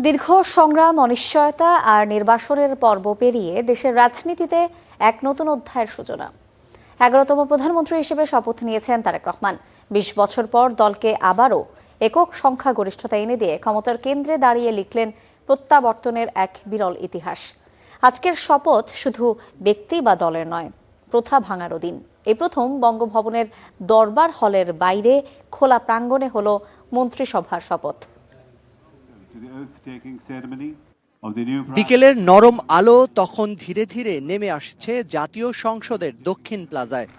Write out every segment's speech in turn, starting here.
দীর্ঘ সংগ্রাম, অনিশ্চয়তা আর নির্বাসনের পর্ব পেরিয়ে দেশের রাজনীতিতে এক নতুন অধ্যায়ের সূচনা। 11তম প্রধানমন্ত্রী হিসেবে শপথ নিয়েছেন তারেক রহমান। ২০ বছর পর দলকে আবারও একক সংখ্যাগরিষ্ঠতা এনে দিয়ে ক্ষমতার কেন্দ্রে দাঁড়িয়ে লিখলেন প্রত্যাবর্তনের এক বিরল ইতিহাস। আজকের শপথ শুধু ব্যক্তি বা দলের নয়, প্রথা ভাঙারও দিন। এই প্রথম বঙ্গভবনের দরবার হলের বাইরে খোলা প্রাঙ্গণে হলো মন্ত্রিসভার শপথ। বিকেলের নরম আলো তখন ধীরে ধীরে নেমে আসছে জাতীয় সংসদের দক্ষিণ প্লাজায়।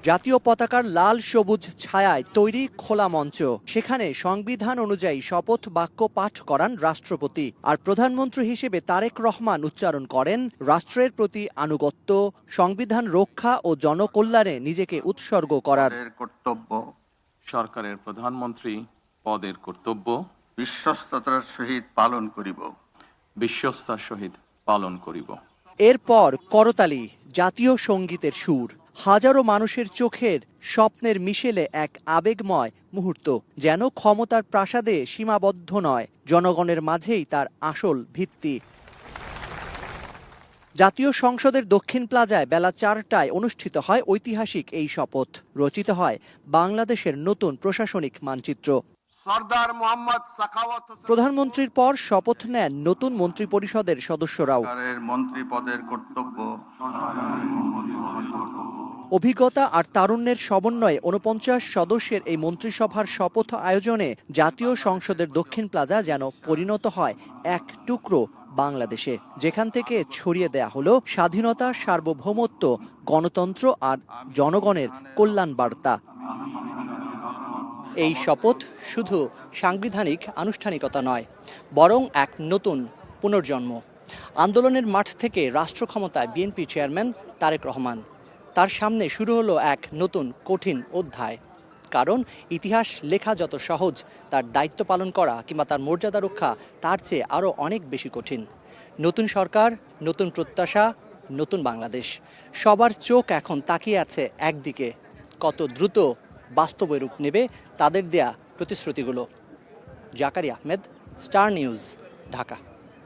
জাতীয় পতাকার লাল সবুজ ছায়ায় তৈরি খোলা মঞ্চ। সেখানে সংবিধান অনুযায়ী শপথ বাক্য পাঠ করান রাষ্ট্রপতি, আর প্রধানমন্ত্রী হিসেবে তারেক রহমান উচ্চারণ করেন রাষ্ট্রের প্রতি আনুগত্য, সংবিধান রক্ষা ও জনকল্যাণে নিজেকে উৎসর্গ করার কর্তব্য। সরকারের প্রধানমন্ত্রী পদের কর্তব্য বিশ্বস্ততার সহিত পালন করিব। বিশ্বস্তার সহিত পালন করিব। এরপর করতালি, জাতীয় সঙ্গীতের সুর, হাজারো মানুষের চোখের স্বপ্নের মিশেলে এক আবেগময় মুহূর্ত। যেন ক্ষমতার প্রাসাদে সীমাবদ্ধ নয়, জনগণের মাঝেই তার আসল ভিত্তি। জাতীয় সংসদের দক্ষিণ প্লাজায় বেলা 4টায় অনুষ্ঠিত হয় ঐতিহাসিক এই শপথ। রচিত হয় বাংলাদেশের নতুন প্রশাসনিক মানচিত্র। প্রধানমন্ত্রীর পর শপথ নেন নতুন মন্ত্রিপরিষদের সদস্যরাও। মন্ত্রী পদের কর্তব্য। অভিজ্ঞতা আর তারুণ্যের সমন্বয়ে ৪৯ সদস্যের এই মন্ত্রিসভার শপথ আয়োজনে জাতীয় সংসদের দক্ষিণ প্লাজা যেন পরিণত হয় এক টুকরো বাংলাদেশে, যেখান থেকে ছড়িয়ে দেয়া হলো স্বাধীনতা, সার্বভৌমত্ব, গণতন্ত্র আর জনগণের কল্যাণ বার্তা। এই শপথ শুধু সাংবিধানিক আনুষ্ঠানিকতা নয়, বরং এক নতুন পুনর্জন্ম। আন্দোলনের মাঠ থেকে রাষ্ট্র ক্ষমতায় বিএনপি চেয়ারম্যান তারেক রহমান, তার সামনে শুরু হলো এক নতুন কঠিন অধ্যায়। কারণ ইতিহাস লেখা যত সহজ, তার দায়িত্ব পালন করা কিংবা তার মর্যাদা রক্ষা তার চেয়ে আরও অনেক বেশি কঠিন। নতুন সরকার, নতুন প্রত্যাশা, নতুন বাংলাদেশ। সবার চোখ এখন তাকিয়ে আছে একদিকে, কত দ্রুত বাস্তবে রূপ নেবে তাদের দেয়া প্রতিশ্রুতিগুলো। Zakaria Ahmed, star news, Dhaka.